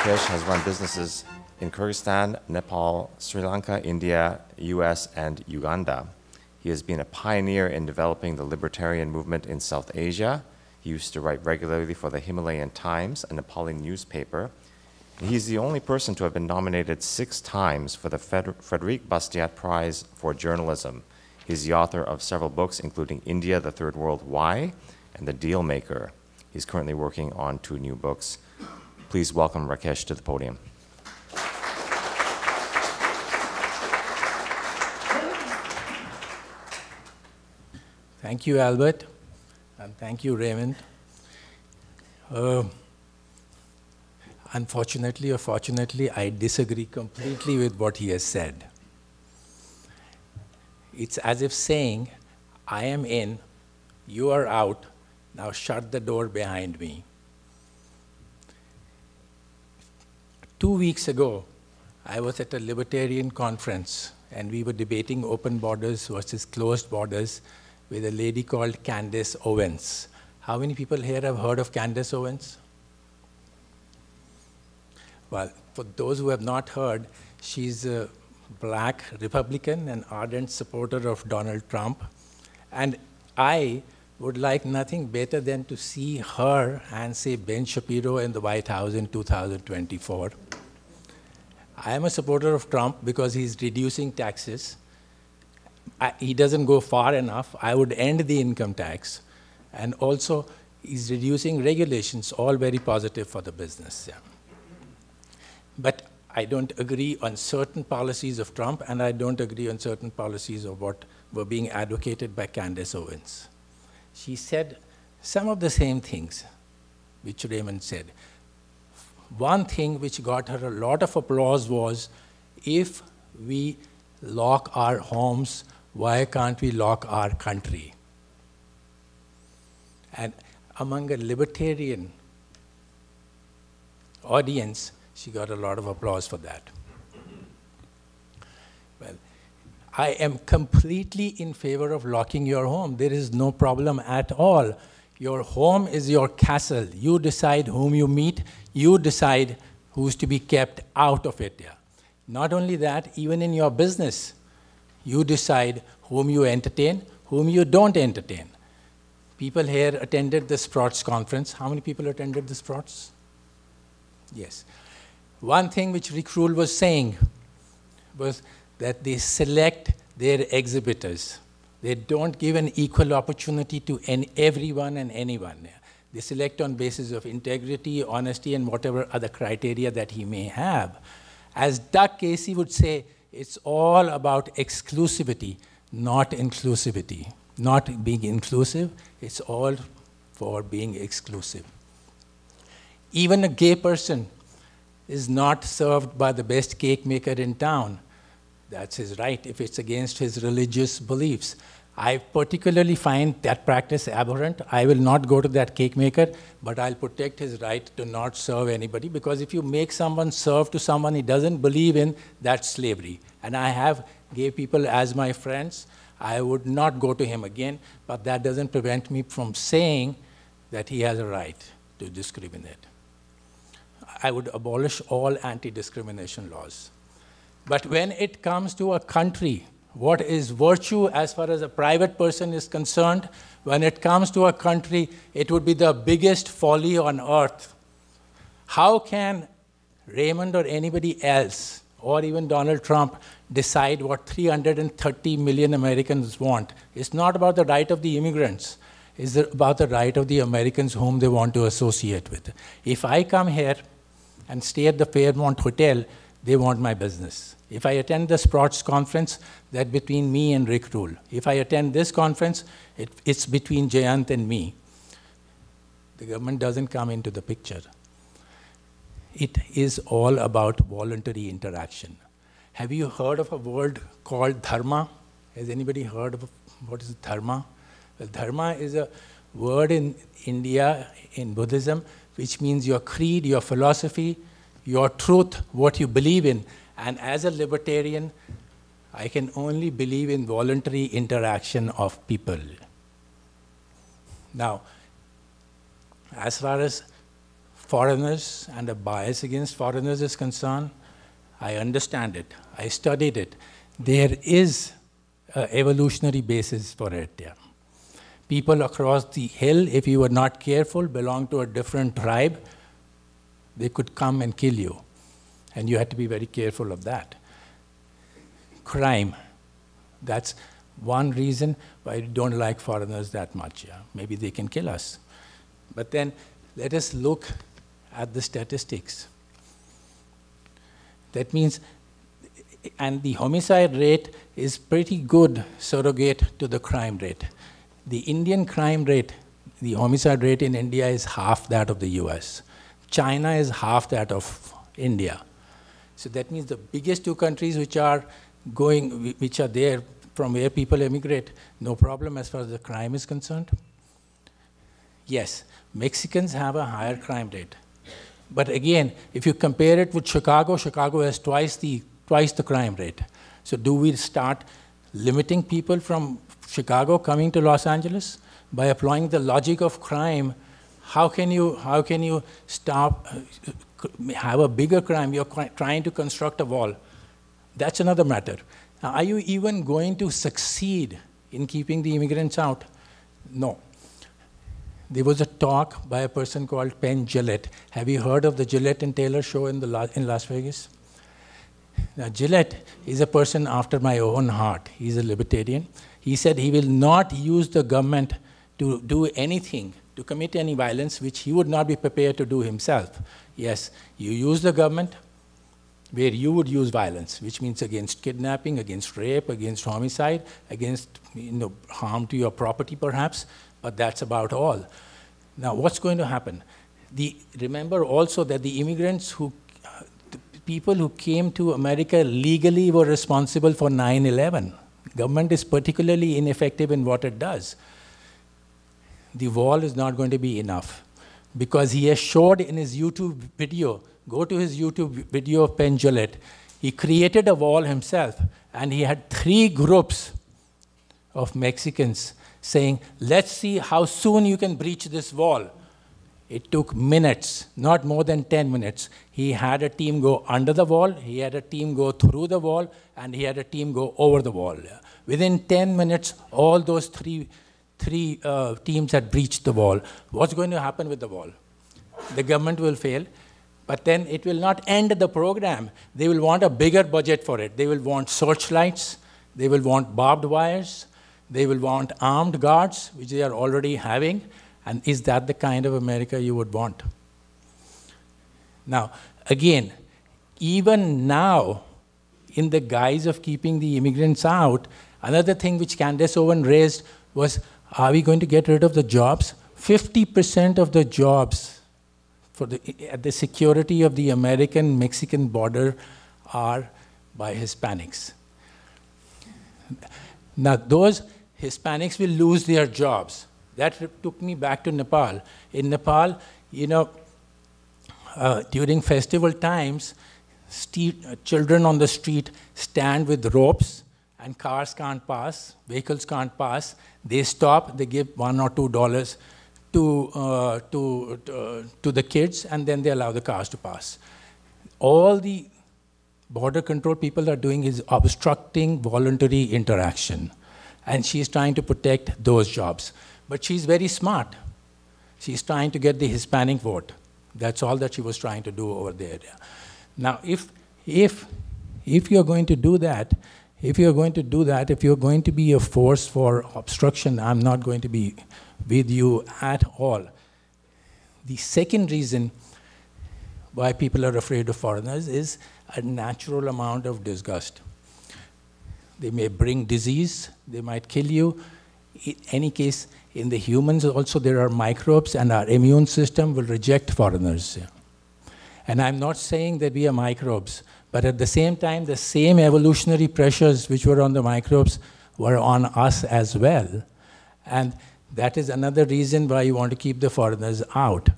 Rakesh has run businesses in Kyrgyzstan, Nepal, Sri Lanka, India, US, and Uganda. He has been a pioneer in developing the libertarian movement in South Asia. He used to write regularly for the Himalayan Times, a Nepali newspaper. He's the only person to have been nominated 6 times for the Frederic Bastiat Prize for Journalism. He's the author of several books, including India, the Third World, Why, and The Dealmaker. He's currently working on 2 new books. Please welcome Rakesh to the podium. Thank you, Albert, and thank you, Raymond. Unfortunately or fortunately, I disagree completely with what he has said. It's as if saying, I am in, you are out, now shut the door behind me. 2 weeks ago, I was at a libertarian conference, and we were debating open borders versus closed borders with a lady called Candace Owens. How many people here have heard of Candace Owens? Well, for those who have not heard, she's a black Republican, an ardent supporter of Donald Trump. And I would like nothing better than to see her and, say, Ben Shapiro in the White House in 2024. I am a supporter of Trump because he's reducing taxes. He doesn't go far enough. I would end the income tax. And also, he's reducing regulations, all very positive for the business. Yeah. But I don't agree on certain policies of Trump, and I don't agree on certain policies of what were being advocated by Candace Owens. She said some of the same things which Raymond said. One thing which got her a lot of applause was, if we lock our homes, why can't we lock our country? And among a libertarian audience, she got a lot of applause for that. Well, I am completely in favor of locking your home. There is no problem at all. Your home is your castle. You decide whom you meet. You decide who's to be kept out of it. Yeah. Not only that, even in your business, you decide whom you entertain, whom you don't entertain. People here attended the Sprots conference. How many people attended the Sprots? Yes. One thing which Rick Rule was saying was that they select their exhibitors. They don't give an equal opportunity to everyone and anyone. They select on basis of integrity, honesty, and whatever other criteria that he may have. As Doug Casey would say, it's all about exclusivity, not inclusivity. Not being inclusive, it's all for being exclusive. Even a gay person is not served by the best cake maker in town. That's his right if it's against his religious beliefs. I particularly find that practice abhorrent. I will not go to that cake maker, but I'll protect his right to not serve anybody, because if you make someone serve to someone he doesn't believe in, that's slavery. And I have gay people as my friends. I would not go to him again, but that doesn't prevent me from saying that he has a right to discriminate. I would abolish all anti-discrimination laws. But when it comes to a country, what is virtue as far as a private person is concerned, when it comes to a country, it would be the biggest folly on earth. How can Raymond or anybody else, or even Donald Trump, decide what 330 million Americans want? It's not about the right of the immigrants. It's about the right of the Americans whom they want to associate with. If I come here and stay at the Fairmont Hotel, they want my business. If I attend the Sprots conference, that's between me and Rick Rule. If I attend this conference, it's between Jayant and me. The government doesn't come into the picture. It is all about voluntary interaction. Have you heard of a word called dharma? Has anybody heard of what is dharma? Well, dharma is a word in India, in Buddhism, which means your creed, your philosophy, your truth, what you believe in. And as a libertarian, I can only believe in voluntary interaction of people. Now, as far as foreigners and a bias against foreigners is concerned, I understand it. I studied it. There is an evolutionary basis for it. Yeah. People across the hill, if you were not careful, belong to a different tribe, they could come and kill you. And you had to be very careful of that. Crime. That's one reason why I don't like foreigners that much. Yeah. Maybe they can kill us. But then let us look at the statistics. That means, and the homicide rate is pretty good surrogate to the crime rate. The Indian crime rate, the homicide rate in India is half that of the US. China is half that of India. So that means the biggest two countries which are there from where people immigrate, no problem as far as the crime is concerned. Yes, Mexicans have a higher crime rate. But again, if you compare it with Chicago, Chicago has twice the crime rate. So do we start limiting people from Chicago coming to Los Angeles? By applying the logic of crime, how can you stop, have a bigger crime? You're trying to construct a wall. That's another matter. Now, are you even going to succeed in keeping the immigrants out? No. There was a talk by a person called Penn Jillette. Have you heard of the Jillette and Taylor show in Las Vegas? Now, Jillette is a person after my own heart. He's a libertarian. He said he will not use the government to do anything, to commit any violence, which he would not be prepared to do himself. Yes, you use the government where you would use violence, which means against kidnapping, against rape, against homicide, against harm to your property perhaps, but that's about all. Now, what's going to happen? Remember also that the immigrants people who came to America legally were responsible for 9/11. Government is particularly ineffective in what it does. The wall is not going to be enough because he has showed in his YouTube video, go to his YouTube video of Penn Jillette, he created a wall himself and he had 3 groups of Mexicans saying, let's see how soon you can breach this wall. It took minutes, not more than 10 minutes. He had a team go under the wall, he had a team go through the wall, and he had a team go over the wall. Within 10 minutes, all those three teams had breached the wall. What's going to happen with the wall? The government will fail, but then it will not end the program. They will want a bigger budget for it. They will want searchlights, they will want barbed wires, they will want armed guards, which they are already having. And is that the kind of America you would want? Now, again, even now, in the guise of keeping the immigrants out, another thing which Candace Owens raised was, are we going to get rid of the jobs? 50% of the jobs at the security of the American-Mexican border are by Hispanics. Now, those Hispanics will lose their jobs. That took me back to Nepal. In Nepal, during festival times, children on the street stand with ropes and cars can't pass, vehicles can't pass. They stop, they give $1 or $2 to the kids, and then they allow the cars to pass. All the border control people are doing is obstructing voluntary interaction. And she's trying to protect those jobs. But she's very smart. She's trying to get the Hispanic vote. That's all that she was trying to do over there. Now, if you're going to do that, if you're going to be a force for obstruction, I'm not going to be with you at all. The second reason why people are afraid of foreigners is a natural amount of disgust. They may bring disease, they might kill you. In any case, in the humans also there are microbes, and our immune system will reject foreigners. And I'm not saying that we are microbes, but at the same time, the same evolutionary pressures which were on the microbes were on us as well. And that is another reason why you want to keep the foreigners out.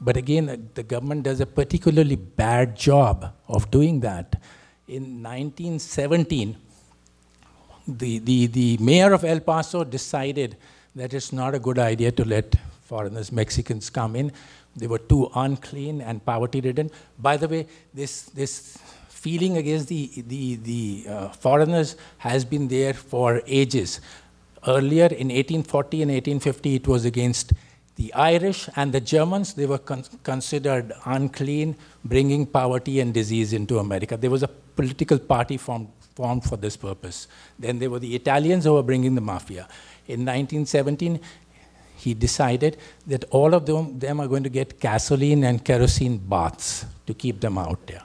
But again, the government does a particularly bad job of doing that. In 1917, the mayor of El Paso decided that it's not a good idea to let foreigners, Mexicans come in. They were too unclean and poverty-ridden. By the way, this feeling against the foreigners has been there for ages. Earlier, in 1840 and 1850, it was against the Irish and the Germans. They were considered unclean, bringing poverty and disease into America. There was a political party formed for this purpose. Then there were the Italians who were bringing the mafia. In 1917, he decided that all of them are going to get gasoline and kerosene baths to keep them out there.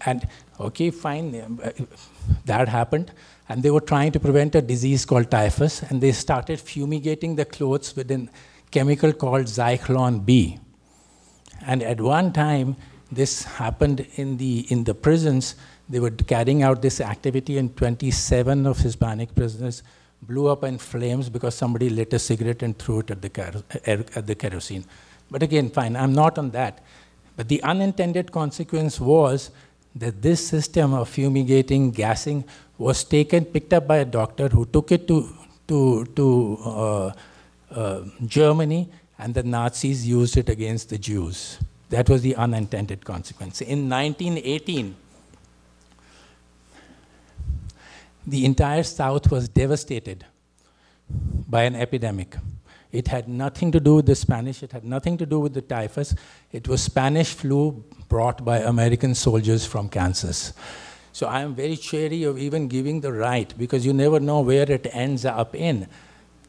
And okay, fine, that happened. And they were trying to prevent a disease called typhus, and they started fumigating the clothes with a chemical called Zyklon B. And at one time, this happened in the prisons. They were carrying out this activity, and 27 of Hispanic prisoners blew up in flames because somebody lit a cigarette and threw it at the kerosene. But again, fine, I'm not on that. But the unintended consequence was that this system of fumigating, gassing, was picked up by a doctor who took it to Germany, and the Nazis used it against the Jews. That was the unintended consequence. In 1918, the entire South was devastated by an epidemic. It had nothing to do with the Spanish. It had nothing to do with the typhus. It was Spanish flu brought by American soldiers from Kansas. So I am very chary of even giving the right, because you never know where it ends up in.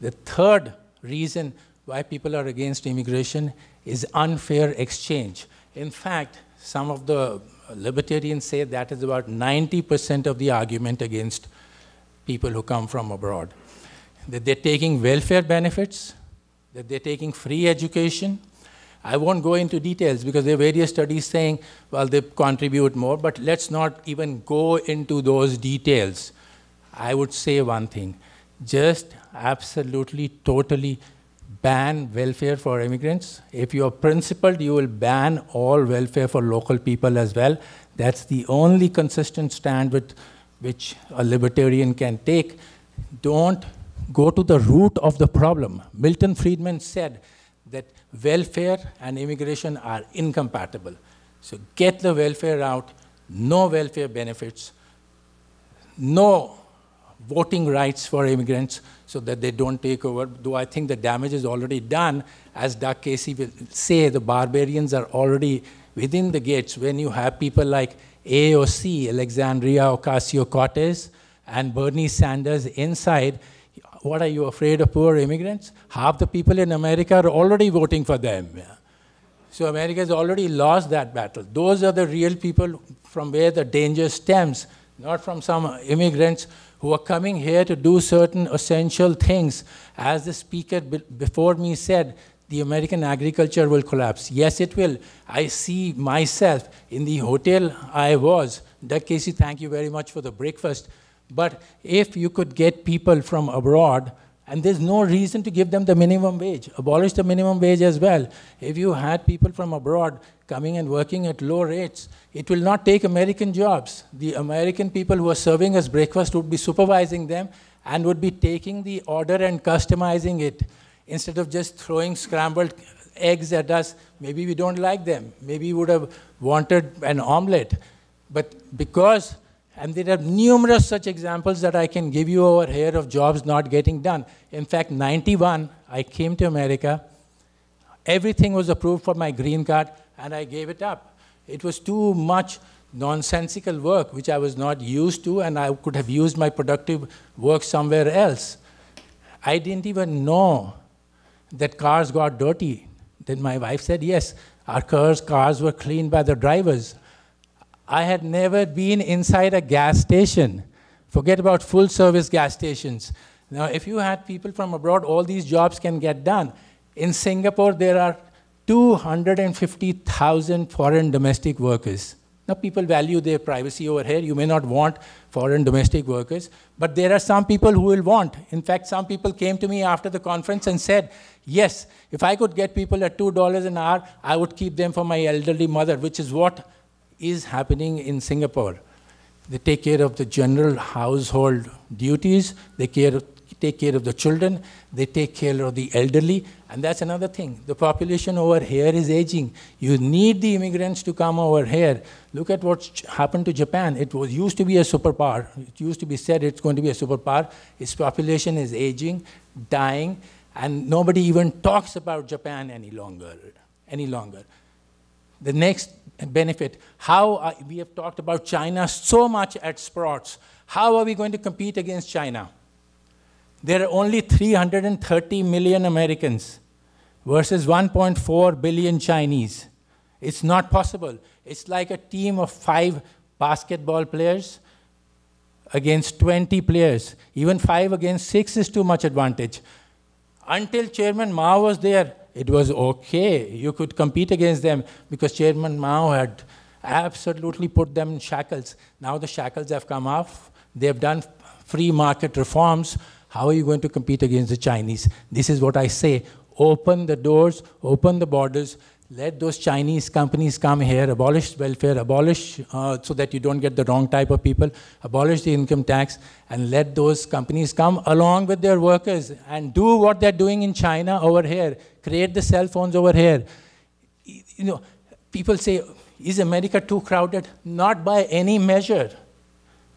The third reason why people are against immigration is unfair exchange. In fact, some of the libertarians say that is about 90% of the argument against people who come from abroad. That they're taking welfare benefits, that they're taking free education. I won't go into details because there are various studies saying, well, they contribute more, but let's not even go into those details. I would say one thing, just absolutely, totally ban welfare for immigrants. If you're principled, you will ban all welfare for local people as well. That's the only consistent stand with which a libertarian can take. Don't go to the root of the problem. Milton Friedman said that welfare and immigration are incompatible. So get the welfare out, no welfare benefits, no voting rights for immigrants so that they don't take over, though I think the damage is already done. As Doug Casey will say, the barbarians are already within the gates when you have people like AOC, Alexandria Ocasio-Cortez, and Bernie Sanders inside. What, are you afraid of poor immigrants? Half the people in America are already voting for them. So America has already lost that battle. Those are the real people from where the danger stems, not from some immigrants who are coming here to do certain essential things. As the speaker before me said, the American agriculture will collapse. Yes, it will. I see myself in the hotel I was. Doug Casey, thank you very much for the breakfast. But if you could get people from abroad, and there's no reason to give them the minimum wage, abolish the minimum wage as well. If you had people from abroad coming and working at low rates, it will not take American jobs. The American people who are serving us breakfast would be supervising them and would be taking the order and customizing it. Instead of just throwing scrambled eggs at us, maybe we don't like them. Maybe we would have wanted an omelet. But because, and there are numerous such examples that I can give you over here of jobs not getting done. In fact, 91, I came to America. Everything was approved for my green card, and I gave it up. It was too much nonsensical work, which I was not used to, and I could have used my productive work somewhere else. I didn't even know that cars got dirty. Then my wife said, yes, our cars were cleaned by the drivers. I had never been inside a gas station. Forget about full-service gas stations. Now, if you had people from abroad, all these jobs can get done. In Singapore, there are 250,000 foreign domestic workers. Now, people value their privacy over here. You may not want foreign domestic workers, but there are some people who will want. In fact, some people came to me after the conference and said, yes, if I could get people at $2 an hour, I would keep them for my elderly mother, which is what is happening in Singapore. They take care of the general household duties. They take care of the children, they take care of the elderly, and that's another thing. The population over here is aging. You need the immigrants to come over here. Look at what happened to Japan. It used to be a superpower. It used to be said it's going to be a superpower. Its population is aging, dying, and nobody even talks about Japan any longer. The next benefit, we have talked about China so much at Sprouts. How are we going to compete against China? There are only 330 million Americans versus 1.4 billion Chinese. It's not possible. It's like a team of 5 basketball players against 20 players. Even 5 against 6 is too much advantage. Until Chairman Mao was there, it was okay. You could compete against them because Chairman Mao had absolutely put them in shackles. Now the shackles have come off. They've done free market reforms. How are you going to compete against the Chinese? This is what I say. Open the doors, open the borders, let those Chinese companies come here, abolish welfare, abolish so that you don't get the wrong type of people, abolish the income tax, and let those companies come along with their workers and do what they're doing in China over here, create the cell phones over here. You know, people say, is America too crowded? Not by any measure.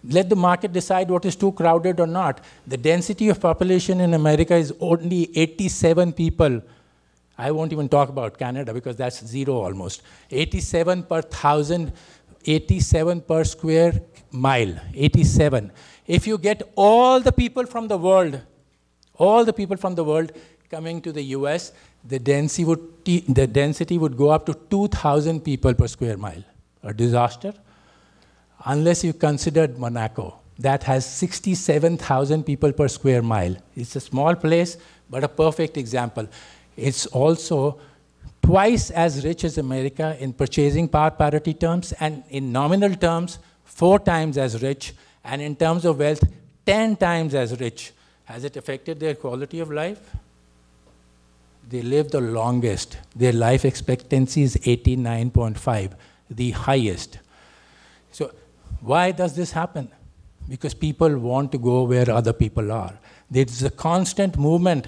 Let the market decide what is too crowded or not. The density of population in America is only 87 people. I won't even talk about Canada because that's 0 almost. 87 per 1,000, 87 per square mile, 87. If you get all the people from the world coming to the US, the density would go up to 2,000 people per square mile. A disaster. Unless you considered Monaco. That has 67,000 people per square mile. It's a small place, but a perfect example. It's also twice as rich as America in purchasing power parity terms, and in nominal terms, 4 times as rich, and in terms of wealth, 10 times as rich. Has it affected their quality of life? They live the longest. Their life expectancy is 89.5, the highest. So why does this happen? Because people want to go where other people are. There's a constant movement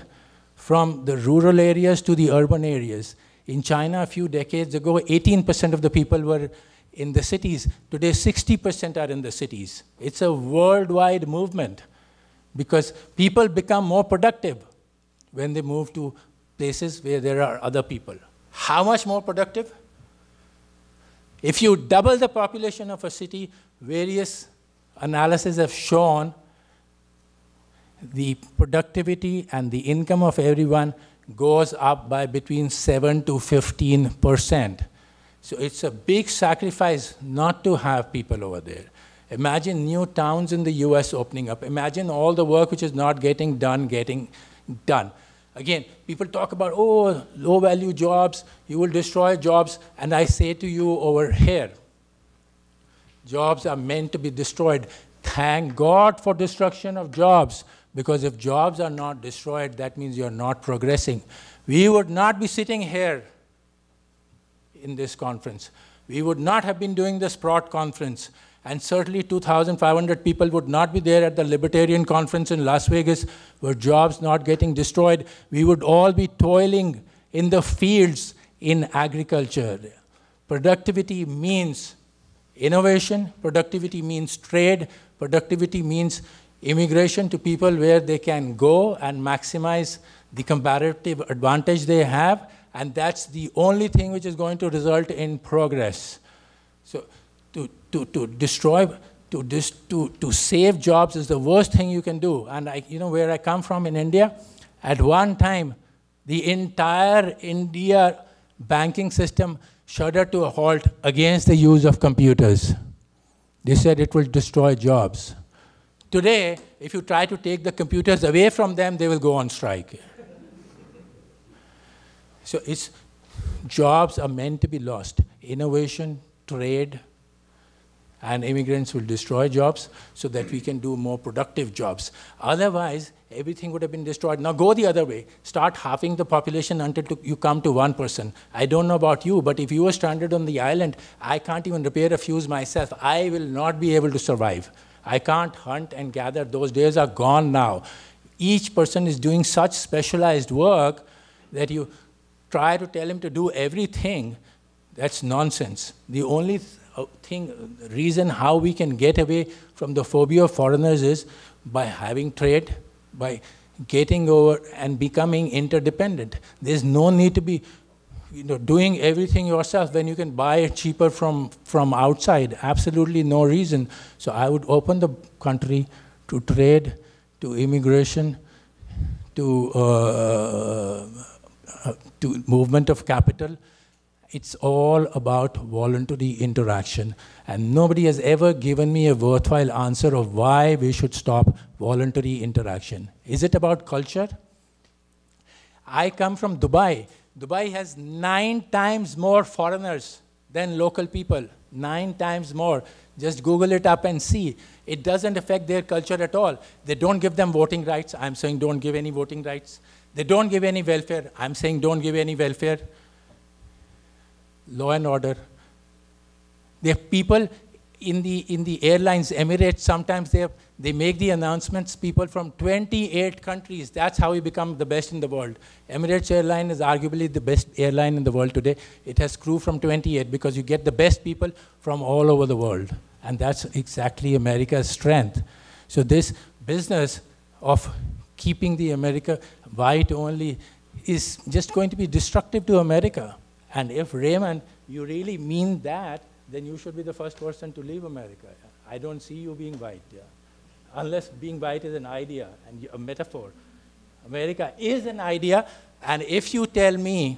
from the rural areas to the urban areas. In China, a few decades ago, 18% of the people were in the cities. Today, 60% are in the cities. It's a worldwide movement because people become more productive when they move to places where there are other people. How much more productive? If you double the population of a city, various analyses have shown the productivity and the income of everyone goes up by between 7 to 15%. So it's a big sacrifice not to have people over there. Imagine new towns in the US opening up. Imagine all the work which is not getting done, getting done. Again, people talk about, oh, low-value jobs, you will destroy jobs. And I say to you over here, jobs are meant to be destroyed. Thank God for destruction of jobs, because if jobs are not destroyed, that means you're not progressing. We would not be sitting here in this conference. We would not have been doing the Sprout conference. And certainly 2,500 people would not be there at the Libertarian conference in Las Vegas, were jobs not getting destroyed. We would all be toiling in the fields in agriculture. Productivity means innovation. Productivity means trade. Productivity means immigration to people where they can go and maximize the comparative advantage they have. And that's the only thing which is going to result in progress. So to save jobs is the worst thing you can do. And you know where I come from in India? At one time, the entire India banking system shuddered to a halt against the use of computers. They said it will destroy jobs. Today, if you try to take the computers away from them, they will go on strike. So jobs are meant to be lost. Innovation, trade, and immigrants will destroy jobs so that we can do more productive jobs. Otherwise, everything would have been destroyed. Now go the other way. Start halving the population until you come to 1 person. I don't know about you, but if you were stranded on the island, I can't even repair a fuse myself. I will not be able to survive. I can't hunt and gather. Those days are gone now. each person is doing such specialized work that you try to tell him to do everything. That's nonsense. The only reason how we can get away from the phobia of foreigners is by having trade, by getting over and becoming interdependent. There's no need to be doing everything yourself when you can buy it cheaper from outside. Absolutely no reason. So I would open the country to trade, to immigration, to movement of capital. It's all about voluntary interaction. And nobody has ever given me a worthwhile answer of why we should stop voluntary interaction. Is it about culture? I come from Dubai. Dubai has 9 times more foreigners than local people. 9 times more. Just Google it up and see. It doesn't affect their culture at all. They don't give them voting rights. I'm saying don't give any voting rights. They don't give any welfare. I'm saying don't give any welfare. Law and order. There are people in the airlines, Emirates, sometimes they make the announcements, people from 28 countries. That's how we become the best in the world. Emirates airline is arguably the best airline in the world today. It has crew from 28 because you get the best people from all over the world. And that's exactly America's strength. So this business of keeping the America white only is just going to be destructive to America. And if Raymond, you really mean that, then you should be the first person to leave America. I don't see you being white, unless being white is an idea and a metaphor. America is an idea, and if you tell me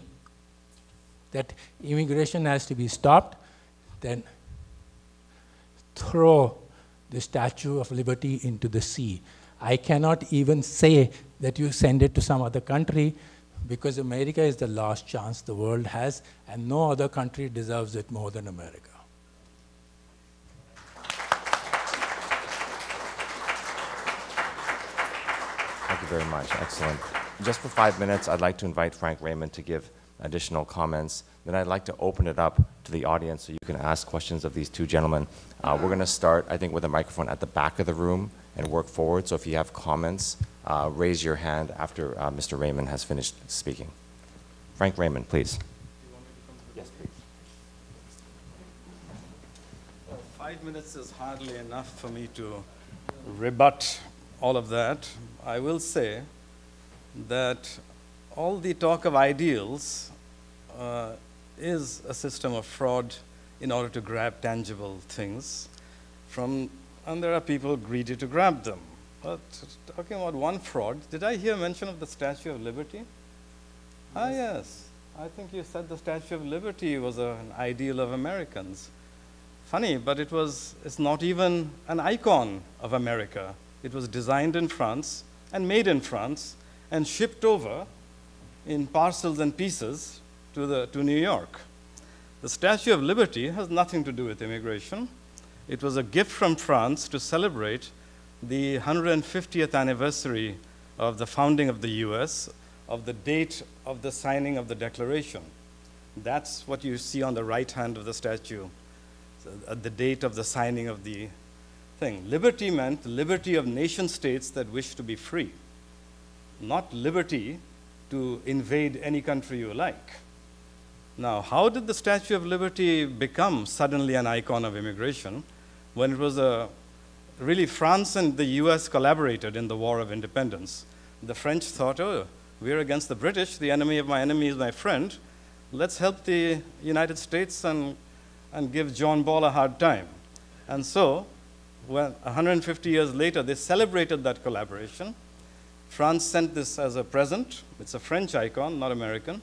that immigration has to be stopped, then throw the Statue of Liberty into the sea. I cannot even say that you send it to some other country, because America is the last chance the world has, and no other country deserves it more than America. Thank you very much. Excellent. Just for 5 minutes, I'd like to invite Frank Raymond to give additional comments. Then I'd like to open it up to the audience so you can ask questions of these two gentlemen. We're going to start, I think, with a microphone at the back of the room and work forward. So if you have comments, raise your hand after Mr. Raymond has finished speaking. Frank Raymond, please. Yes, please. Well, 5 minutes is hardly enough for me to rebut all of that. I will say that all the talk of ideals is a system of fraud in order to grab tangible things and there are people greedy to grab them. But talking about one fraud, did I hear mention of the Statue of Liberty? Yes. Ah, yes. I think you said the Statue of Liberty was an ideal of Americans. Funny, but it's not even an icon of America. It was designed in France and made in France and shipped over in parcels and pieces to New York. The Statue of Liberty has nothing to do with immigration. It was a gift from France to celebrate the 150th anniversary of the founding of the US, of the date of the signing of the Declaration. That's what you see on the right hand of the statue, at the date of the signing of the thing. Liberty meant the liberty of nation states that wish to be free, not liberty to invade any country you like. Now, how did the Statue of Liberty become suddenly an icon of immigration when it was really France and the US collaborated in the War of Independence? The French thought, oh, we're against the British, the enemy of my enemy is my friend. Let's help the United States and give John Ball a hard time. And so, 150 years later, they celebrated that collaboration. France sent this as a present. It's a French icon, not American.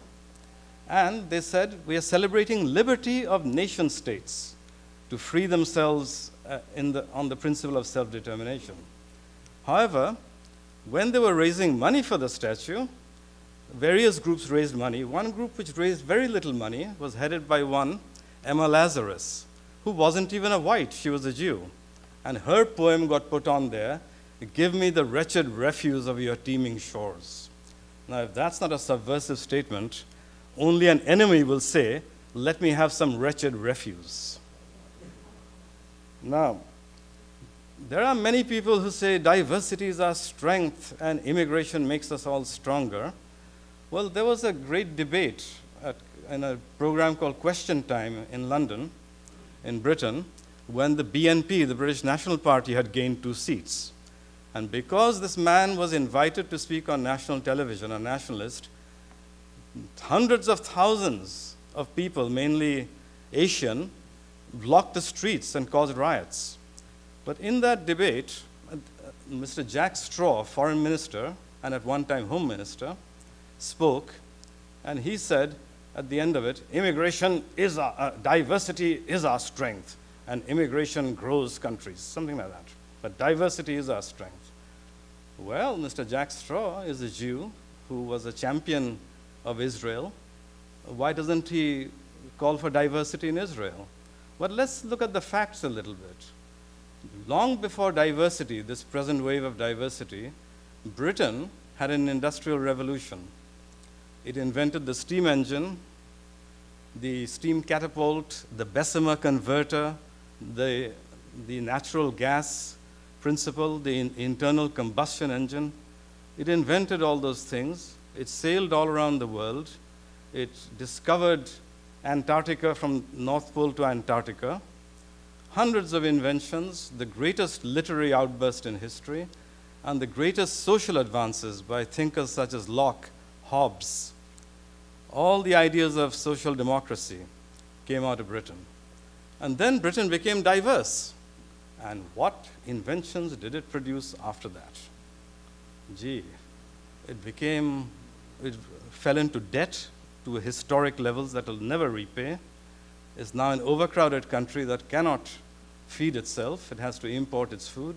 And they said, we are celebrating liberty of nation states to free themselves on the principle of self-determination. However, when they were raising money for the statue, various groups raised money. One group which raised very little money was headed by one, Emma Lazarus, who wasn't even a white, she was a Jew. And her poem got put on there, "Give me the wretched refuse of your teeming shores." Now, if that's not a subversive statement, only an enemy will say, let me have some wretched refuse. Now, there are many people who say diversity is our strength and immigration makes us all stronger. Well, there was a great debate in a program called Question Time in London, in Britain, when the BNP, the British National Party, had gained 2 seats. And because this man was invited to speak on national television, a nationalist, hundreds of thousands of people, mainly Asian, blocked the streets and caused riots. But in that debate, Mr. Jack Straw, foreign minister, and at one time home minister, spoke, and he said at the end of it, diversity is our strength, and immigration grows countries, something like that. But diversity is our strength. Well, Mr. Jack Straw is a Jew who was a champion of Israel. Why doesn't he call for diversity in Israel? But let's look at the facts a little bit. Long before diversity, this present wave of diversity, Britain had an industrial revolution. It invented the steam engine, the steam catapult, the Bessemer converter, the natural gas principle, the internal combustion engine. It invented all those things. It sailed all around the world. It discovered Antarctica from North Pole to Antarctica. Hundreds of inventions, the greatest literary outburst in history, and the greatest social advances by thinkers such as Locke, Hobbes. All the ideas of social democracy came out of Britain. And then Britain became diverse. And what inventions did it produce after that? Gee, it fell into debt to historic levels that will never repay. It's now an overcrowded country that cannot feed itself. It has to import its food.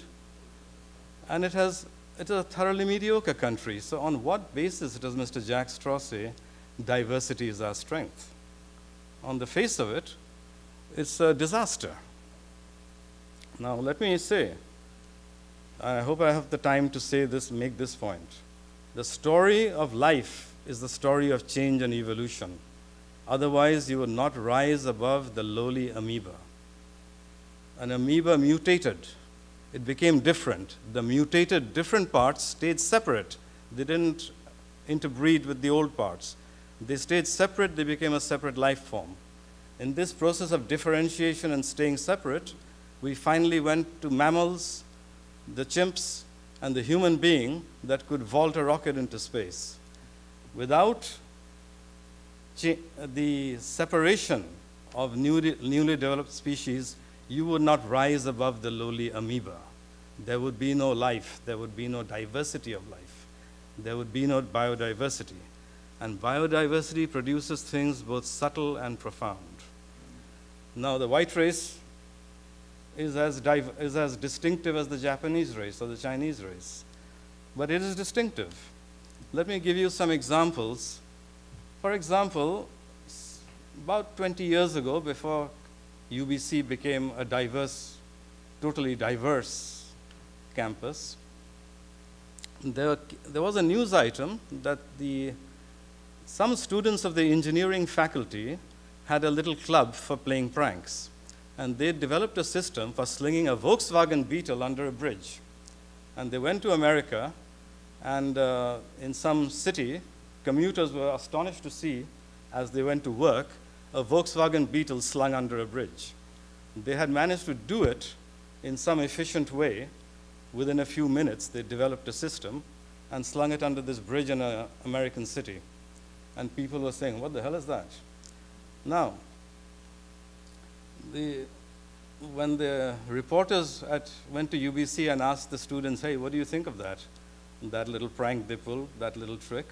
And it's a thoroughly mediocre country. So on what basis does Mr. Jack Straw say diversity is our strength? On the face of it, it's a disaster. Now, let me say, I hope I have the time to say this, make this point. The story of life is the story of change and evolution. Otherwise, you would not rise above the lowly amoeba. An amoeba mutated. It became different. The mutated different parts stayed separate. They didn't interbreed with the old parts. They stayed separate. They became a separate life form. In this process of differentiation and staying separate, we finally went to mammals, the chimps, and the human being that could vault a rocket into space. Without the separation of newly developed species, you would not rise above the lowly amoeba. There would be no life. There would be no diversity of life. There would be no biodiversity. And biodiversity produces things both subtle and profound. Now, the white race is as distinctive as the Japanese race or the Chinese race. But it is distinctive. Let me give you some examples. For example, about 20 years ago, before UBC became a totally diverse campus, there was a news item that some students of the engineering faculty had a little club for playing pranks. And they developed a system for slinging a Volkswagen Beetle under a bridge. And they went to America, and in some city, commuters were astonished to see, as they went to work, a Volkswagen Beetle slung under a bridge. They had managed to do it in some efficient way. Within a few minutes, they developed a system and slung it under this bridge in an American city. And people were saying, what the hell is that? Now, when the reporters went to UBC and asked the students, hey, what do you think of that? That little prank they pulled, that little trick.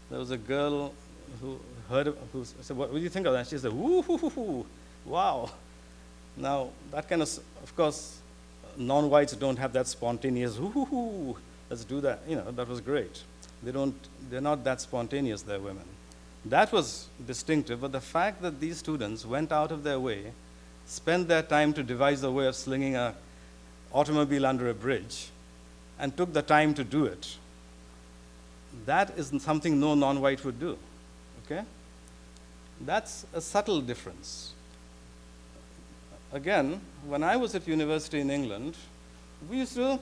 There was a girl who said, what do you think of that? She said, woo-hoo-hoo-hoo, wow. Now, that kind of course, non-whites don't have that spontaneous, woo-hoo-hoo, let's do that. That was great. They're not that spontaneous, they're women. That was distinctive, but the fact that these students went out of their way, spent their time to devise a way of slinging an automobile under a bridge, and took the time to do it, that is something no non-white would do, okay? That's a subtle difference. Again, when I was at university in England, we used to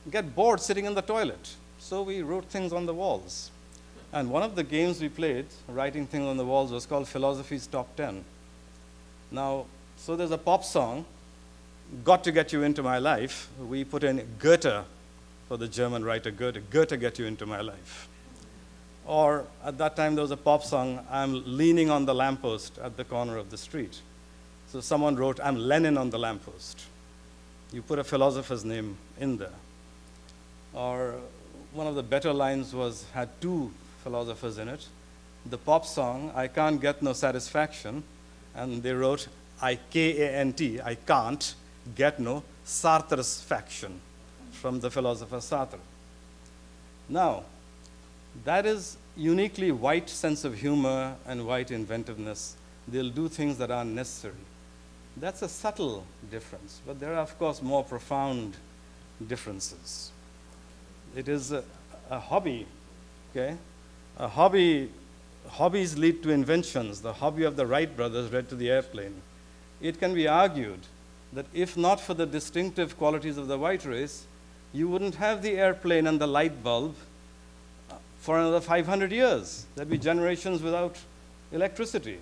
get bored sitting in the toilet. So we wrote things on the walls. And one of the games we played, writing things on the walls, was called Philosophy's Top 10. Now, so there's a pop song, Got to Get You Into My Life. We put in Goethe, for the German writer Goethe, Goethe, get you into my life. Or at that time, there was a pop song, I'm leaning on the lamppost at the corner of the street. So someone wrote, I'm Lenin on the lamppost. You put a philosopher's name in there. Or one of the better lines had two philosophers in it. The pop song, I Can't Get No Satisfaction, and they wrote, I-K-A-N-T, I can't get no Sartre's faction, from the philosopher Sartre. Now, that is uniquely white sense of humor and white inventiveness. They'll do things that aren't necessary. That's a subtle difference, but there are, of course, more profound differences. It is a hobby, okay? Hobbies lead to inventions. The hobby of the Wright brothers led to the airplane. It can be argued that if not for the distinctive qualities of the white race, you wouldn't have the airplane and the light bulb for another 500 years. There'd be generations without electricity.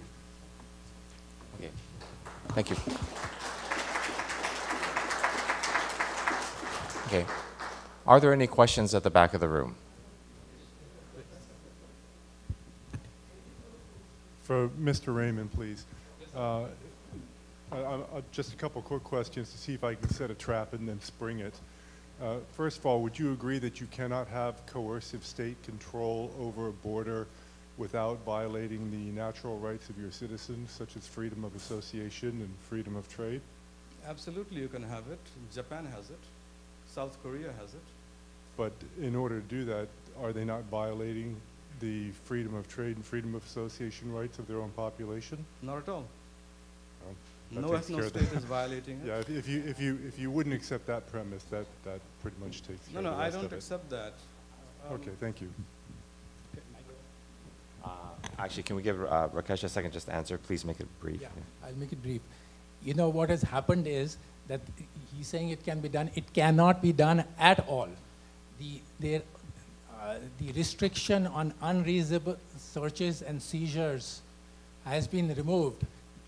Okay. Thank you. Okay. Are there any questions at the back of the room? For Mr. Raymond, please. Just a couple quick questions to see if I can set a trap and then spring it. First of all, would you agree that you cannot have coercive state control over a border without violating the natural rights of your citizens, such as freedom of association and freedom of trade? Absolutely, you can have it. Japan has it. South Korea has it. But in order to do that, are they not violating the freedom of trade and freedom of association rights of their own population? Not at all. No ethno-state is violating it. Yeah, if you wouldn't accept that premise, that pretty much takes care of the rest of it. No, I don't accept that. Okay, thank you. Actually, can we give Rakesh a second just to answer? Please make it brief. Yeah, I'll make it brief. You know, what has happened is that he's saying it can be done. It cannot be done at all. The restriction on unreasonable searches and seizures has been removed.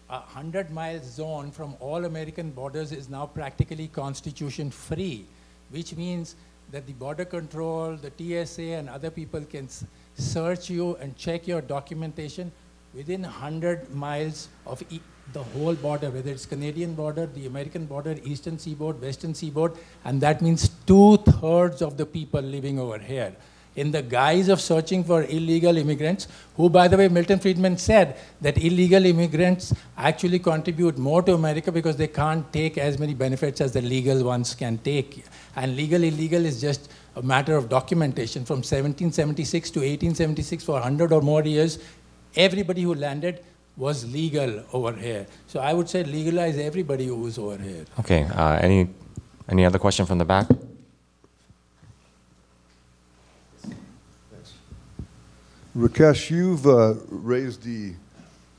A 100-mile zone from all American borders is now practically constitution-free, which means that the border control, the TSA, and other people can search you and check your documentation within 100 miles of the whole border, whether it's Canadian border, the American border, Eastern Seaboard, Western Seaboard, and that means 2/3 of the people living over here, in the guise of searching for illegal immigrants, who, by the way, Milton Friedman said that illegal immigrants actually contribute more to America because they can't take as many benefits as the legal ones can take. And illegal is just a matter of documentation. From 1776 to 1876, for 100 or more years, everybody who landed was legal over here. So I would say legalize everybody who was over here. Okay, any other question from the back? Rakesh, you've raised the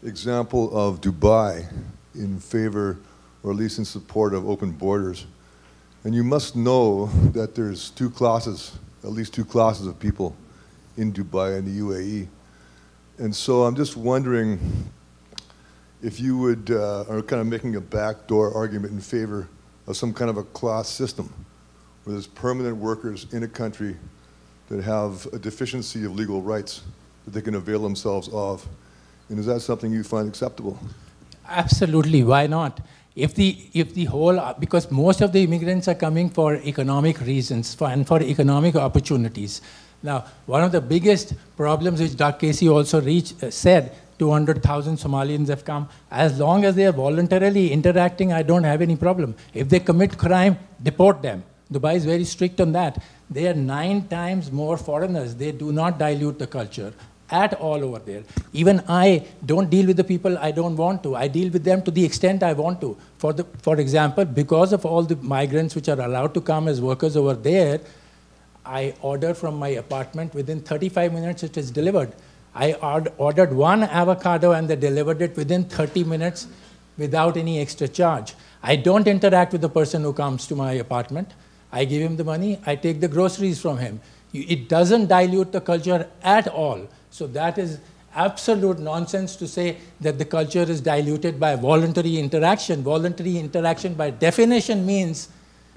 example of Dubai in favor, or at least in support of open borders. And you must know that there's two classes, at least two classes of people in Dubai and the UAE. And so I'm just wondering if you would, are kind of making a backdoor argument in favor of some kind of a class system, where there's permanent workers in a country that have a deficiency of legal rights that they can avail themselves of. And is that something you find acceptable? Absolutely, why not? If the whole, because most of the immigrants are coming for economic reasons and for economic opportunities. Now, one of the biggest problems which Doug Casey also said, 200,000 Somalians have come. As long as they are voluntarily interacting, I don't have any problem. If they commit crime, deport them. Dubai is very strict on that. They are 9 times more foreigners. They do not dilute the culture at all over there. Even I don't deal with the people I don't want to. I deal with them to the extent I want to. For example, because of all the migrants which are allowed to come as workers over there, I order from my apartment, within 35 minutes it is delivered. I ordered 1 avocado and they delivered it within 30 minutes without any extra charge. I don't interact with the person who comes to my apartment. I give him the money, I take the groceries from him. It doesn't dilute the culture at all. So that is absolute nonsense to say that the culture is diluted by voluntary interaction. Voluntary interaction by definition means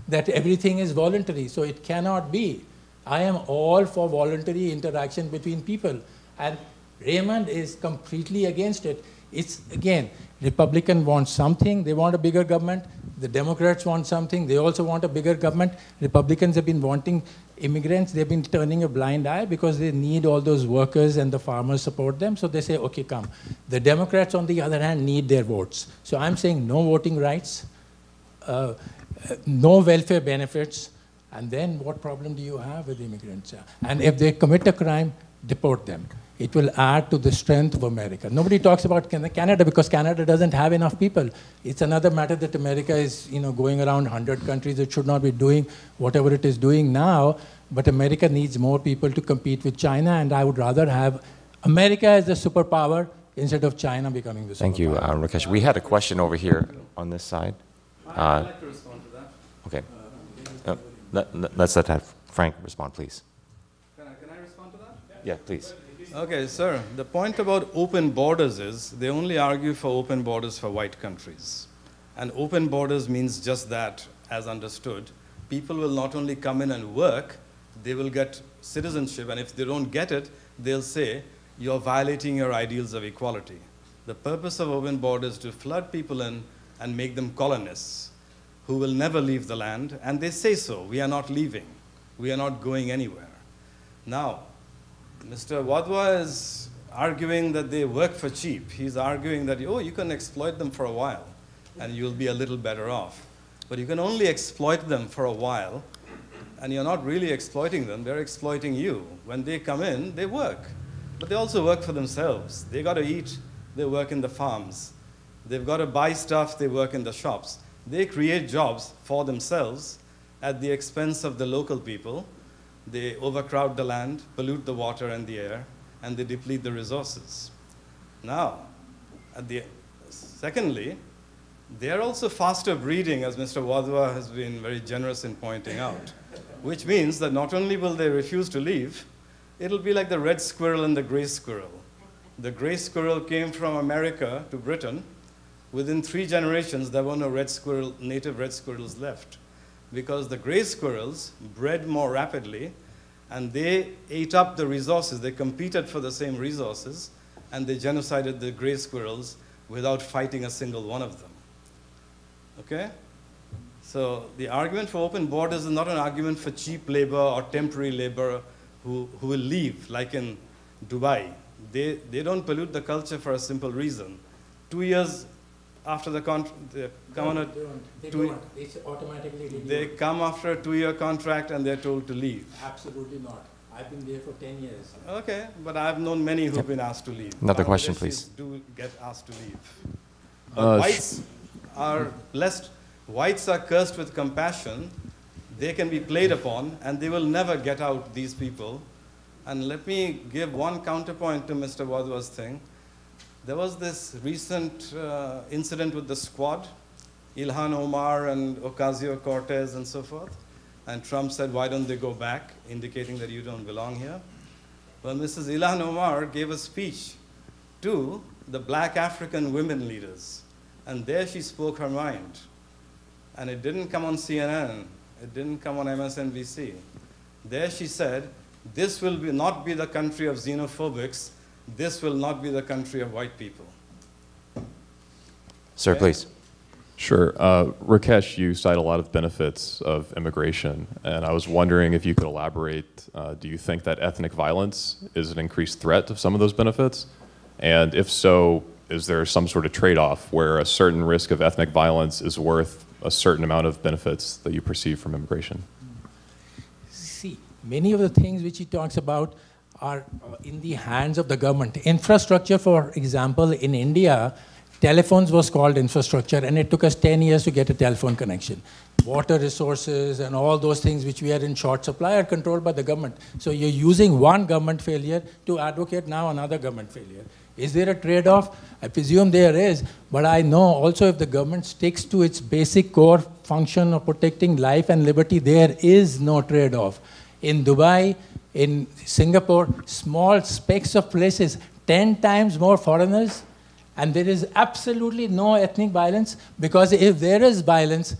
that everything is voluntary, so it cannot be. I am all for voluntary interaction between people, and Raymond is completely against it. It's, again, Republicans want something, they want a bigger government. The Democrats want something, they also want a bigger government. Republicans have been wanting immigrants, they've been turning a blind eye because they need all those workers and the farmers support them, so they say, okay, come. The Democrats, on the other hand, need their votes. So I'm saying no voting rights, no welfare benefits, and then what problem do you have with immigrants? And if they commit a crime, deport them. It will add to the strength of America. Nobody talks about Canada because Canada doesn't have enough people. It's another matter that America is going around 100 countries. It should not be doing whatever it is doing now, but America needs more people to compete with China, and I would rather have America as the superpower instead of China becoming the superpower. Thank you, Rakesh. We had a question over here on this side. I'd like to respond to that. Okay. Let's let Frank respond, please. Can I respond to that? Yeah, please. Okay, sir. The point about open borders is they only argue for open borders for white countries. And open borders means just that, as understood. People will not only come in and work, they will get citizenship. And if they don't get it, they'll say, you're violating your ideals of equality. The purpose of open borders is to flood people in and make them colonists who will never leave the land. And they say so. We are not leaving. We are not going anywhere. Now, Mr. Wadhwa is arguing that they work for cheap. He's arguing that, oh, you can exploit them for a while and you'll be a little better off. But you can only exploit them for a while, and you're not really exploiting them, they're exploiting you. When they come in, they work. But they also work for themselves. They got to eat, they work in the farms. They've got to buy stuff, they work in the shops. They create jobs for themselves at the expense of the local people. They overcrowd the land, pollute the water and the air, and they deplete the resources. Now, secondly, they are also faster breeding, as Mr. Wadhwa has been very generous in pointing out, which means that not only will they refuse to leave, it'll be like the red squirrel and the gray squirrel. The gray squirrel came from America to Britain. Within 3 generations, there were no native red squirrels left, because the gray squirrels bred more rapidly, and they ate up the resources. They competed for the same resources, and they genocided the gray squirrels without fighting a single one of them. Okay? So the argument for open borders is not an argument for cheap labor or temporary labor who will leave, like in Dubai. They don't pollute the culture for a simple reason. 2 years after the contract, they come They come after a 2-year contract and they're told to leave. Absolutely not. I've been there for 10 years. Okay, but I've known many who've been asked to leave. Another question, please. Do get asked to leave. But whites are blessed. Whites are cursed with compassion. They can be played upon, and they will never get out, these people. And let me give one counterpoint to Mr. Wadhwa's thing. There was this recent incident with the squad, Ilhan Omar and Ocasio-Cortez and so forth. And Trump said, why don't they go back, indicating that you don't belong here. Well, Mrs. Ilhan Omar gave a speech to the black African women leaders. And there she spoke her mind. And it didn't come on CNN. It didn't come on MSNBC. There she said, this will not be the country of xenophobics. This will not be the country of white people. Sir, please. Sure. Rakesh, you cite a lot of benefits of immigration, and I was wondering if you could elaborate. Do you think that ethnic violence is an increased threat of some of those benefits? And if so, is there some sort of trade-off where a certain risk of ethnic violence is worth a certain amount of benefits that you perceive from immigration? See, many of the things which he talks about are in the hands of the government. Infrastructure, for example, in India, telephones was called infrastructure, and it took us 10 years to get a telephone connection. Water resources and all those things which we are in short supply are controlled by the government. So you're using one government failure to advocate now another government failure. Is there a trade-off? I presume there is, but I know also if the government sticks to its basic core function of protecting life and liberty, there is no trade-off. In Dubai, in Singapore, small specks of places, 10 times more foreigners, and there is absolutely no ethnic violence, because if there is violence,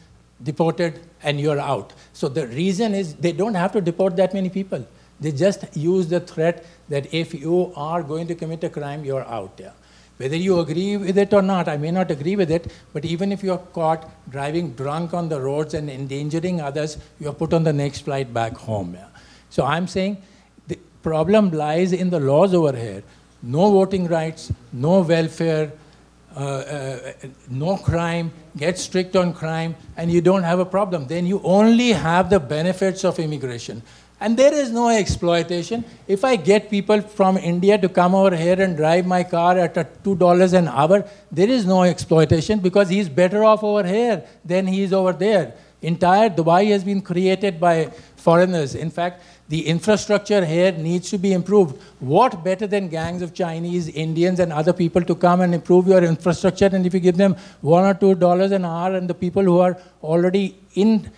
deported and you're out. So the reason is they don't have to deport that many people. They just use the threat that if you are going to commit a crime, you're out there. Whether you agree with it or not, I may not agree with it, but even if you're caught driving drunk on the roads and endangering others, you're put on the next flight back home. Yeah. So I'm saying the problem lies in the laws over here. No voting rights, no welfare, no crime, get strict on crime, and you don't have a problem. Then you only have the benefits of immigration. And there is no exploitation. If I get people from India to come over here and drive my car at $2 an hour, there is no exploitation, because he's better off over here than he is over there. Entire Dubai has been created by foreigners. In fact, the infrastructure here needs to be improved. What better than gangs of Chinese, Indians, and other people to come and improve your infrastructure? And if you give them $1 or $2 an hour, and the people who are already in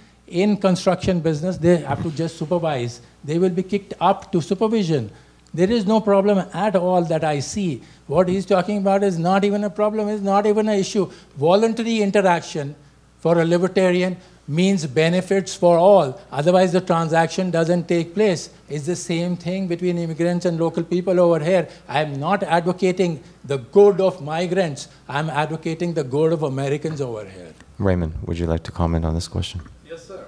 construction business, they have to just supervise. They will be kicked up to supervision. There is no problem at all that I see. What he's talking about is not even a problem, is not even an issue. Voluntary interaction for a libertarian means benefits for all. Otherwise, the transaction doesn't take place. It's the same thing between immigrants and local people over here. I'm not advocating the good of migrants. I'm advocating the good of Americans over here. Raymond, would you like to comment on this question? Yes, sir.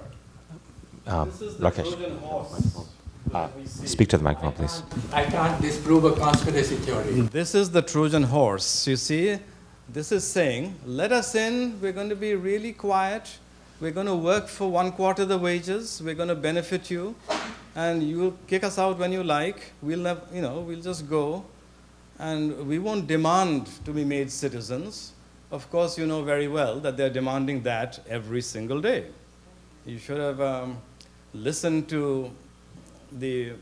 This is the Rakesh. Trojan horse. Speak to the microphone, please. I can't disprove a conspiracy theory. This is the Trojan horse. You see, this is saying, let us in, we're going to be really quiet, we're going to work for 1/4 the wages, we're going to benefit you, and you'll kick us out when you like, we'll just go, and we won't demand to be made citizens. Of course, you know very well that they're demanding that every single day. You should have listened to the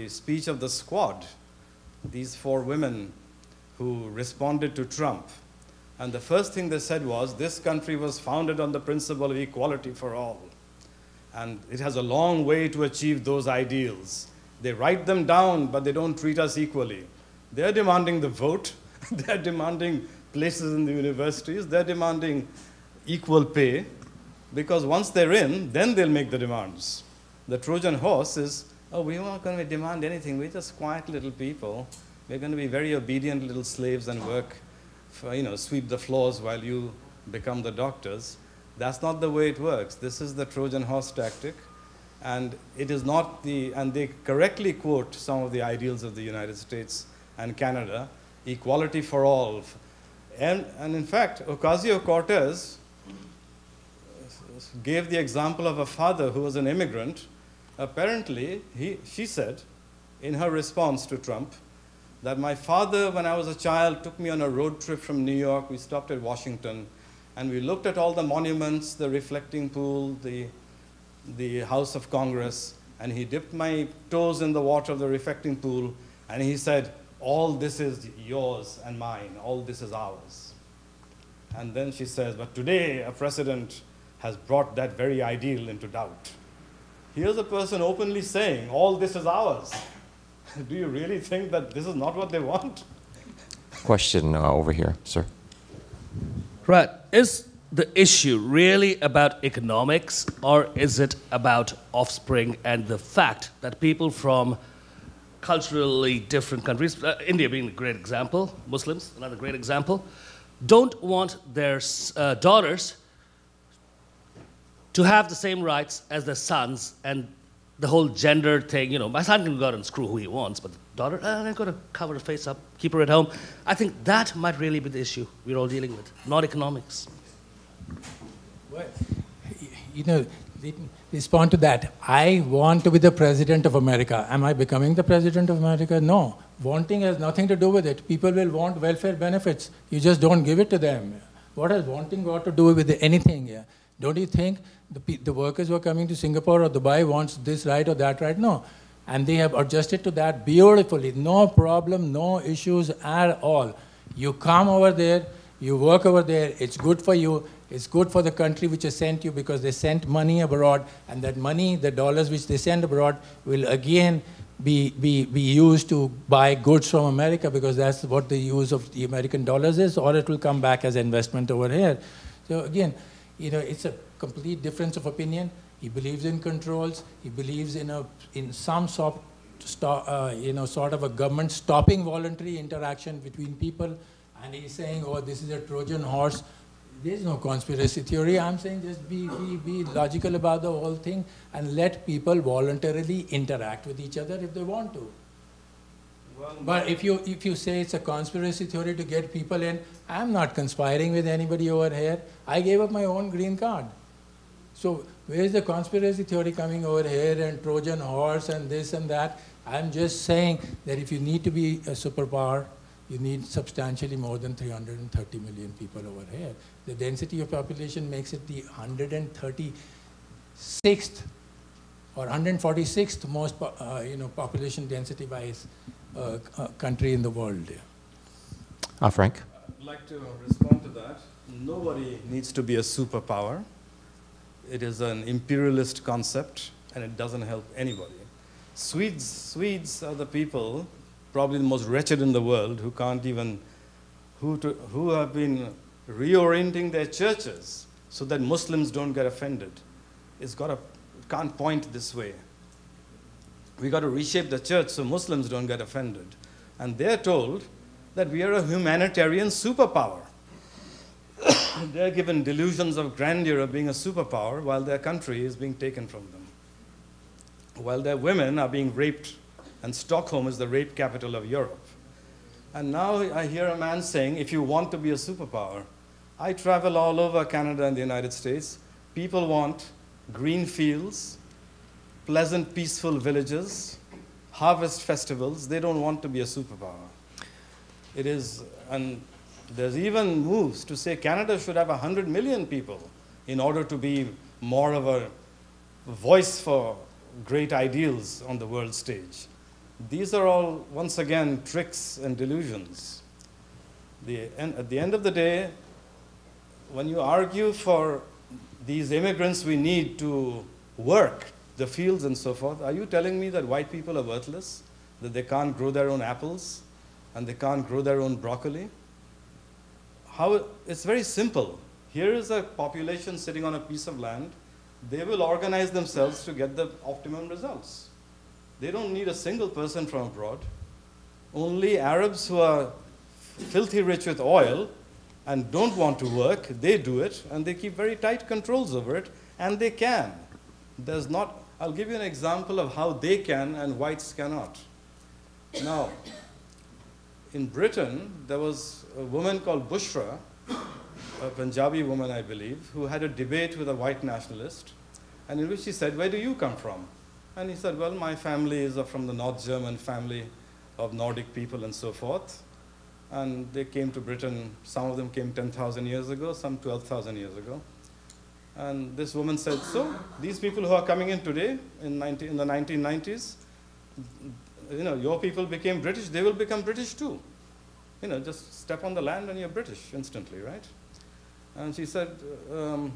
speech of the squad, these 4 women who responded to Trump. And the first thing they said was, this country was founded on the principle of equality for all. And it has a long way to achieve those ideals. They write them down, but they don't treat us equally. They're demanding the vote. They're demanding places in the universities. They're demanding equal pay. Because once they're in, then they'll make the demands. The Trojan horse is, oh, we're not going to demand anything. We're just quiet little people. We're going to be very obedient little slaves and work, sweep the floors while you become the doctors. That's not the way it works. This is the Trojan horse tactic. And it is not and they correctly quote some of the ideals of the United States and Canada, equality for all. And in fact, Ocasio-Cortez gave the example of a father who was an immigrant. Apparently, she said, in her response to Trump, that my father, when I was a child, took me on a road trip from New York. We stopped at Washington, and we looked at all the monuments, the reflecting pool, the House of Congress, and he dipped my toes in the water of the reflecting pool, and he said, all this is yours and mine. All this is ours. And then she says, but today a president has brought that very ideal into doubt. Here's a person openly saying, all this is ours. Do you really think that this is not what they want? Question over here, sir. Right. Is the issue really about economics, or is it about offspring and the fact that people from culturally different countries, India being a great example, Muslims, another great example, don't want their daughters to have the same rights as their sons, and the whole gender thing, my son can go out and screw who he wants, but the daughter, they've got to cover her face up, keep her at home. I think that might really be the issue we're all dealing with, not economics. Well, respond to that. I want to be the president of America. Am I becoming the president of America? No. Wanting has nothing to do with it. People will want welfare benefits. You just don't give it to them. What has wanting got to do with anything? Yeah? Don't you think the workers who are coming to Singapore or Dubai wants this right or that right? No. And they have adjusted to that beautifully. No problem, no issues at all. You come over there, you work over there, it's good for you, It's good for the country which has sent you because they sent money abroad, and that money, the dollars which they send abroad, will again be used to buy goods from America, because that's what the use of the American dollars is, or it will come back as investment over here. So again, you know, it's a complete difference of opinion. He believes in controls. He believes in some sort of a government stopping voluntary interaction between people. And he's saying, oh, this is a Trojan horse. There's no conspiracy theory. I'm saying just be logical about the whole thing and let people voluntarily interact with each other if they want to. Well, but if you say it's a conspiracy theory to get people in, I'm not conspiring with anybody over here. I gave up my own green card. So where's the conspiracy theory coming over here and Trojan horse and this and that? I'm just saying that if you need to be a superpower, you need substantially more than 330 million people over here. The density of population makes it the 136th or 146th most population density-wise country in the world. Frank? I'd like to respond to that. Nobody needs to be a superpower. It is an imperialist concept, and it doesn't help anybody. Swedes are the people, probably the most wretched in the world, who can't even, who have been reorienting their churches so that Muslims don't get offended. It can't point this way. We got to reshape the church so Muslims don't get offended. And they're told that we are a humanitarian superpower. They're given delusions of grandeur of being a superpower while their country is being taken from them. While their women are being raped, and Stockholm is the rape capital of Europe. And now I hear a man saying, if you want to be a superpower, I travel all over Canada and the United States. People want green fields, pleasant, peaceful villages, harvest festivals. They don't want to be a superpower. It is, and there's even moves to say Canada should have 100 million people in order to be more of a voice for great ideals on the world stage. These are all, once again, tricks and delusions. At the end of the day, when you argue for these immigrants we need to work the fields and so forth, are you telling me that white people are worthless? That they can't grow their own apples and they can't grow their own broccoli? It's very simple. Here is a population sitting on a piece of land. They will organize themselves to get the optimum results. They don't need a single person from abroad. Only Arabs who are filthy rich with oil and don't want to work, they do it, and they keep very tight controls over it, and they can. I'll give you an example of how they can and whites cannot. Now, in Britain, there was a woman called Bushra, a Punjabi woman, I believe, who had a debate with a white nationalist, and in which she said, where do you come from? And he said, well, my family is from the North German family of Nordic people and so forth. And they came to Britain, some of them came 10,000 years ago, some 12,000 years ago. And this woman said, so these people who are coming in today, in the 1990s, your people became British, they will become British too. Just step on the land and you're British instantly, right? And she said, and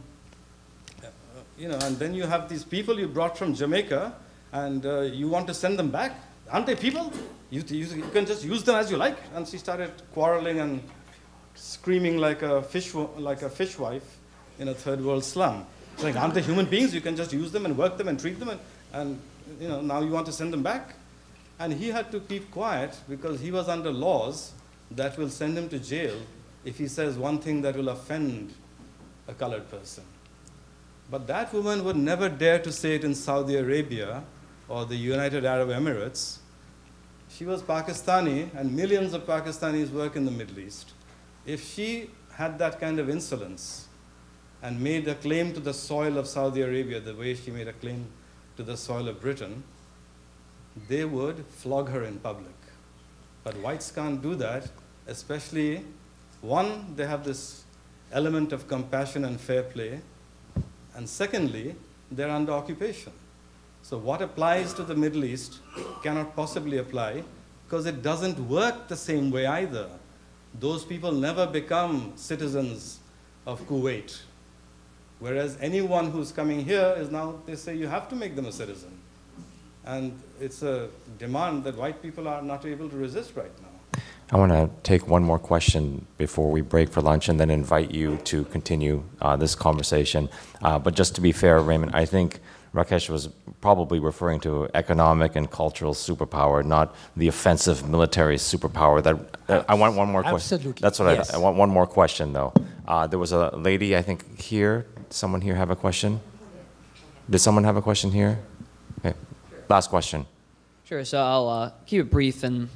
then you have these people you brought from Jamaica, and you want to send them back? Aren't they people? You can just use them as you like. And she started quarreling and screaming like a fishwife in a third world slum. Saying, aren't they human beings? You can just use them and work them and treat them, and now you want to send them back? And he had to keep quiet because he was under laws that will send him to jail if he says one thing that will offend a colored person. But that woman would never dare to say it in Saudi Arabia or the United Arab Emirates. She was Pakistani, and millions of Pakistanis work in the Middle East. If she had that kind of insolence and made a claim to the soil of Saudi Arabia the way she made a claim to the soil of Britain, they would flog her in public. But whites can't do that, especially, one, they have this element of compassion and fair play, and secondly, they're under occupation. So what applies to the Middle East cannot possibly apply because it doesn't work the same way either. Those people never become citizens of Kuwait Whereas anyone who's coming here is now, they say you have to make them a citizen. And it's a demand that white people are not able to resist right now. I want to take one more question before we break for lunch and then invite you to continue this conversation. But just to be fair, Raymond, I think Rakesh was probably referring to economic and cultural superpower, not the offensive military superpower. I want one more question. Absolutely. That's what yes. I want one more question, though. There was a lady, I think, here. Someone here have a question? Did someone have a question here? Okay. Last question. Sure, so I'll keep it brief, and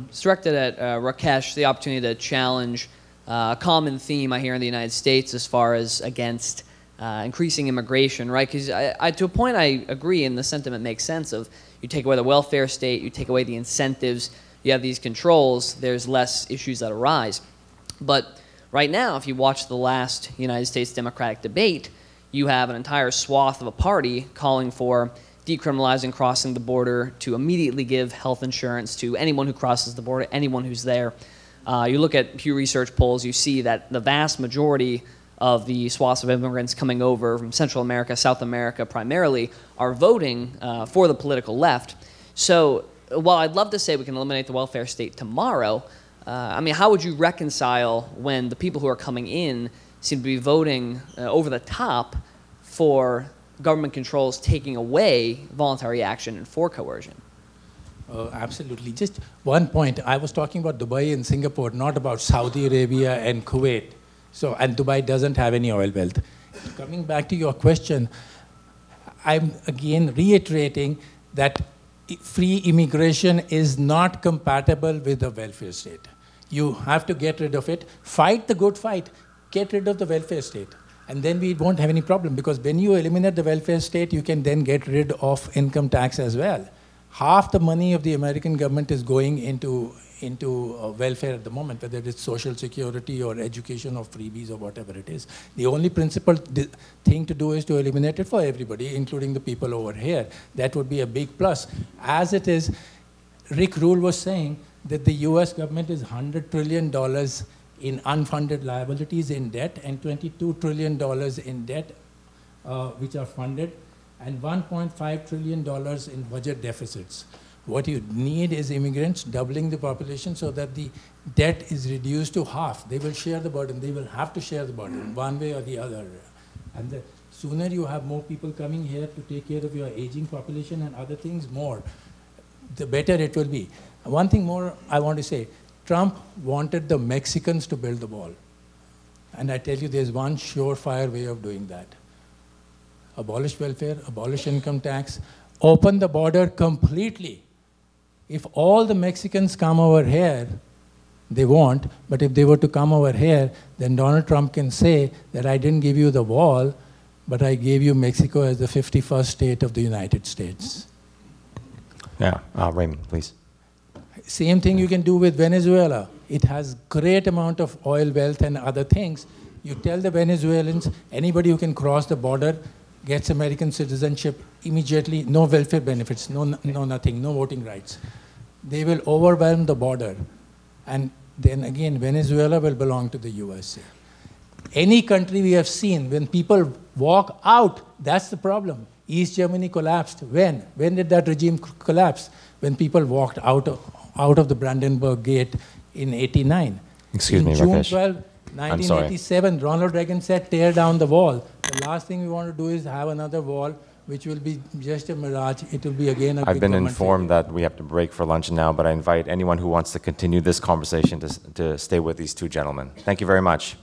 it's directed at Rakesh, the opportunity to challenge a common theme I hear in the United States as far as against increasing immigration, right? Because to a point I agree, and the sentiment makes sense of you take away the welfare state, you take away the incentives, you have these controls, there's less issues that arise. But right now, if you watch the last United States Democratic debate, you have an entire swath of a party calling for decriminalizing crossing the border, to immediately give health insurance to anyone who crosses the border, anyone who's there. You look at Pew Research polls, you see that the vast majority of the swaths of immigrants coming over from Central America, South America primarily, are voting for the political left. So while I'd love to say we can eliminate the welfare state tomorrow, I mean, how would you reconcile when the people who are coming in seem to be voting over the top for government controls taking away voluntary action and for coercion? Absolutely. Just one point. I was talking about Dubai and Singapore, not about Saudi Arabia and Kuwait. So, and Dubai doesn't have any oil wealth. Coming back to your question, I'm again reiterating that free immigration is not compatible with the welfare state. You have to get rid of it. Fight the good fight. Get rid of the welfare state. And then we won't have any problem, because when you eliminate the welfare state, you can then get rid of income tax as well. Half the money of the American government is going into welfare at the moment, whether it's social security or education or freebies or whatever it is. The only principal thing to do is to eliminate it for everybody, including the people over here. That would be a big plus. As it is, Rick Rule was saying that the US government is $100 trillion in unfunded liabilities in debt, and $22 trillion in debt which are funded, and $1.5 trillion in budget deficits. What you need is immigrants, doubling the population so that the debt is reduced to half. They will share the burden. They will have to share the burden one way or the other. And the sooner you have more people coming here to take care of your aging population and other things more, the better it will be. One thing more I want to say, Trump wanted the Mexicans to build the wall. And I tell you, there's one surefire way of doing that. Abolish welfare, abolish income tax, open the border completely. If all the Mexicans come over here, they won't, but if they were to come over here, then Donald Trump can say that I didn't give you the wall, but I gave you Mexico as the 51st state of the United States. Yeah, Raymond, please. Same thing you can do with Venezuela. It has great amount of oil wealth and other things. You tell the Venezuelans, anybody who can cross the border gets American citizenship immediately, no welfare benefits, no nothing, no voting rights. They will overwhelm the border. And then again, Venezuela will belong to the USA. Any country we have seen, when people walk out, that's the problem. East Germany collapsed. When? When did that regime collapse? When people walked out of the Brandenburg Gate in '89. Excuse me, June Rakesh. 12, 1987, Ronald Reagan said, tear down the wall. The last thing we want to do is have another wall, which will be just a mirage. It will be again a I've been informed that we have to break for lunch now, but I invite anyone who wants to continue this conversation to stay with these two gentlemen. Thank you very much.